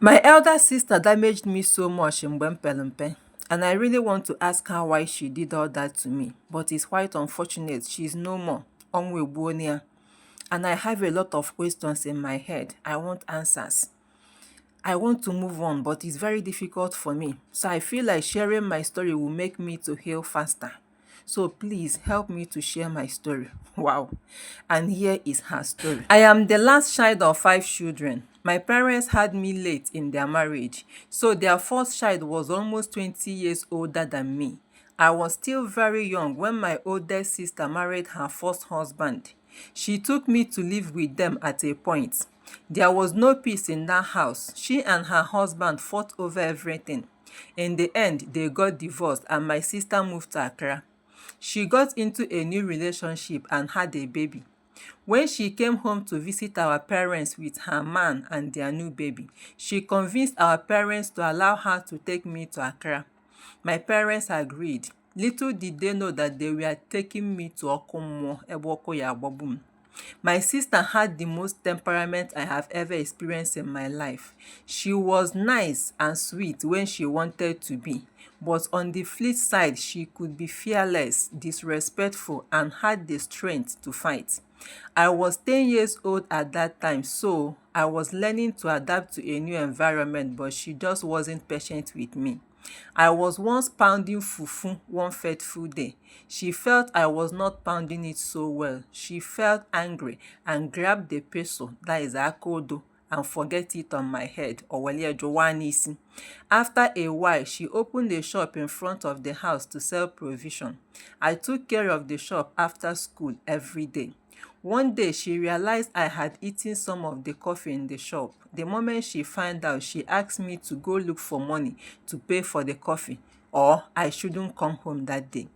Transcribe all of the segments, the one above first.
My elder sister damaged me so much in Bempelempe, and I really want to ask her why she did all that to me, but it's quite unfortunate. She's no more. Onwe Buonia. And I have a lot of questions in my head. I want answers. I want to move on, but it's very difficult for me. So I feel like sharing my story will make me to heal faster. So please help me to share my story. Wow. And here is her story. I am the last child of 5 children. My parents had me late in their marriage, so their first child was almost 20 years older than me. I was still very young when my oldest sister married her first husband. She took me to live with them at a point. There was no peace in that house. She and her husband fought over everything. In the end, they got divorced and my sister moved to Accra. She got into a new relationship and had a baby. When she came home to visit our parents with her man and their new baby, she convinced our parents to allow her to take me to Accra. My parents agreed. Little did they know that they were taking me to Okomo, Eboko Yagbobum. My sister had the most temperament I have ever experienced in my life. She was nice and sweet when she wanted to be, but on the flip side, she could be fearless, disrespectful, and had the strength to fight. I was 10 years old at that time, so I was learning to adapt to a new environment, but she just wasn't patient with me. I was once pounding fufu one fateful day. She felt I was not pounding it so well. She felt angry and grabbed the peso, that is akodo, and forget it on my head, or isi. After a while, she opened a shop in front of the house to sell provision. I took care of the shop after school every day. One day, she realized I had eaten some of the coffee in the shop. The moment she found out, she asked me to go look for money to pay for the coffee, or I shouldn't come home that day.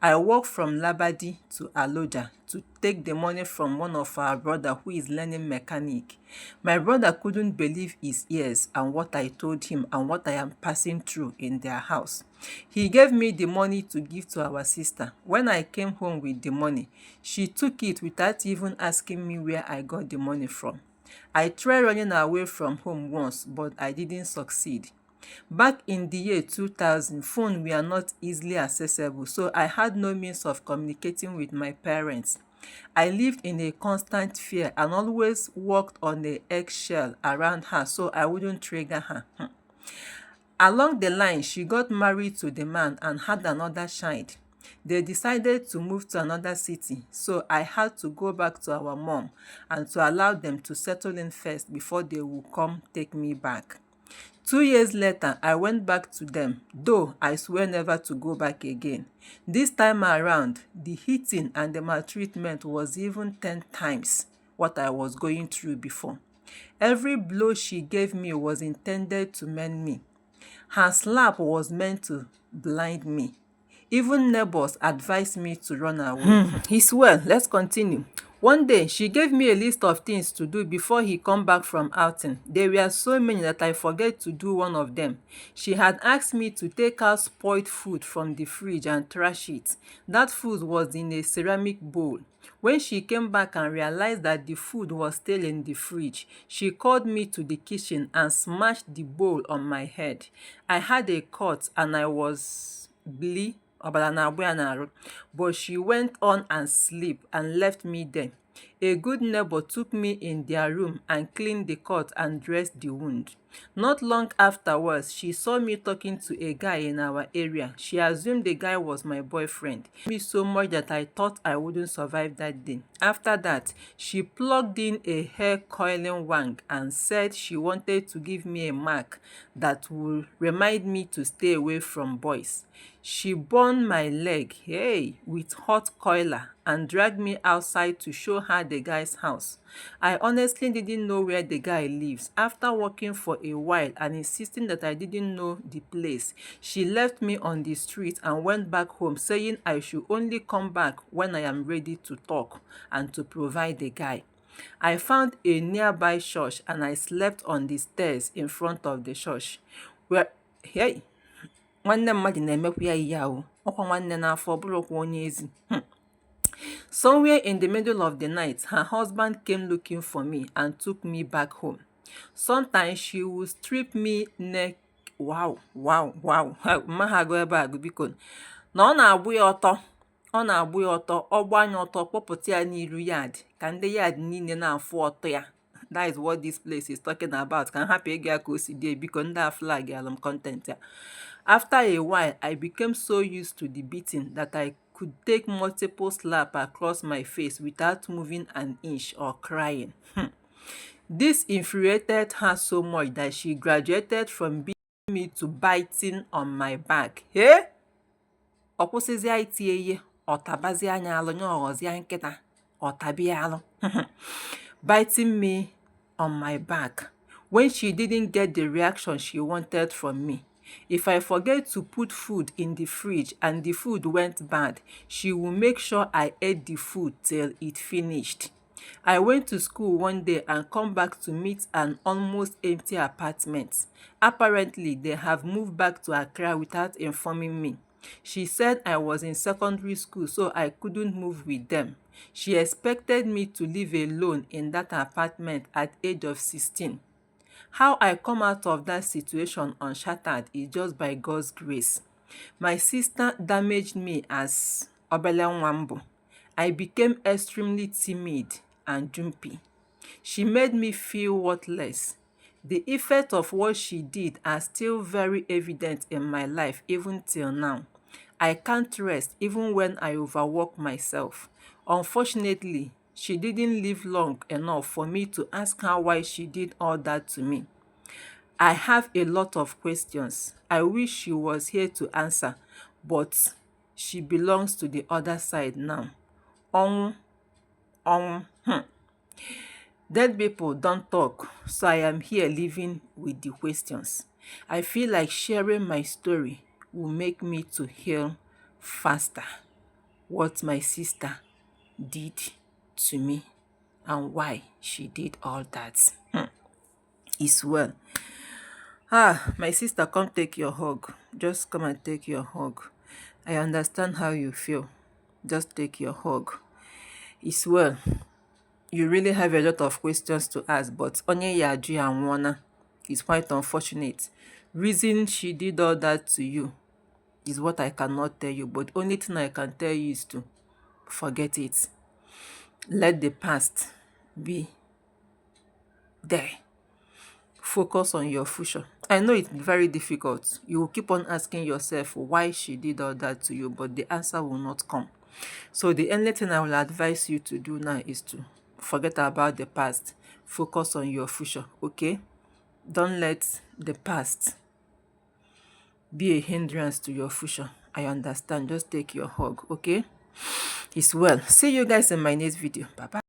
I walked from Labadi to Aloja to take the money from one of our brother who is learning mechanic. My brother couldn't believe his ears and what I told him and what I am passing through in their house. He gave me the money to give to our sister. When I came home with the money, she took it without even asking me where I got the money from. I tried running away from home once, but I didn't succeed. Back in the year 2000, phones were not easily accessible, so I had no means of communicating with my parents. I lived in a constant fear and always walked on the eggshell around her so I wouldn't trigger her. Along the line, she got married to the man and had another child. They decided to move to another city, so I had to go back to our mom and to allow them to settle in first before they would come take me back. 2 years later, I went back to them, though I swear never to go back again. This time around, the hitting and the maltreatment was even 10 times what I was going through before. Every blow she gave me was intended to mend me. Her slap was meant to blind me. Even neighbors advised me to run away. He's well. Let's continue. One day, she gave me a list of things to do before he come back from outing. There were so many that I forget to do one of them. She had asked me to take out spoiled food from the fridge and trash it. That food was in a ceramic bowl. When she came back and realized that the food was still in the fridge, she called me to the kitchen and smashed the bowl on my head. I had a cut and I was bleeding, but she went on and slept and left me there. A good neighbor took me in their room and cleaned the cut and dressed the wound. Not long afterwards, she saw me talking to a guy in our area. She assumed the guy was my boyfriend. Me so much that I thought I wouldn't survive that day. After that, she plugged in a hair coiling wang and said she wanted to give me a mark that would remind me to stay away from boys. She burned my leg, hey, with hot coiler and dragged me outside to show her the guy's house. I honestly didn't know where the guy lives. After working for a while and insisting that I didn't know the place, she left me on the street and went back home saying I should only come back when I am ready to talk and to provide the guy. I found a nearby church and I slept on the stairs in front of the church. Where, hey, nwanne mmadụ na-emekwa ya ihe ahụ, ọkwa nwanne n'afọ bụrụkwa onye ezi. Somewhere in the middle of the night, her husband came looking for me and took me back home. Sometimes she will strip me neck. Wow, wow, wow. Mma ha agụ ebe a gụ biko. Na ọ na-agbụ ya ọtọ. Ọ na-agbụ ya ọtọ. Ọ gbanye ọtọ kpọpụta ya n'iru yard. Ka ndị yard niile na-afụ ọtọ ya. That is what this place is talking about. Ka m hapụ ịga ya ka o si dị biko ndị a flag alum content ya. After a while, I became so used to the beating that I could take multiple slaps across my face without moving an inch or crying. This infuriated her so much that she graduated from beating me to biting on my back. Hey! Ọ kwụsịzịa iti ihe, ọ tabazie anya alụ nye ọghọzie nkịta, ọ tabia alụ. Biting me on my back when she didn't get the reaction she wanted from me. If I forget to put food in the fridge and the food went bad, she will make sure I ate the food till it finished. I went to school one day and come back to meet an almost empty apartment. Apparently, they have moved back to Accra without informing me. She said I was in secondary school, so I couldn't move with them. She expected me to live alone in that apartment at age of 16. How I come out of that situation unshattered is just by God's grace. My sister damaged me as obele nwambo. I became extremely timid and jumpy. She made me feel worthless. The effects of what she did are still very evident in my life even till now. I can't rest even when I overwork myself. Unfortunately, she didn't live long enough for me to ask her why she did all that to me. I have a lot of questions. I wish she was here to answer, but she belongs to the other side now. Dead people don't talk, so I am here living with the questions. I feel like sharing my story will make me to heal faster what my sister did to me and why she did all that. It's well. My sister, come take your hug. Just come and take your hug. I understand how you feel. Just take your hug. It's well. You really have a lot of questions to ask, but onye yaju ya nwona is quite unfortunate. Reason she did all that to you is what I cannot tell you, but only thing I can tell you is to forget it. Let the past be there. Focus on your future. I know it's very difficult. You will keep on asking yourself why she did all that to you, but the answer will not come. So the only thing I will advise you to do now is to forget about the past. Focus on your future, okay? Don't let the past be a hindrance to your future. I understand. Just take your hug, okay? It's well. See you guys in my next video. Bye-bye.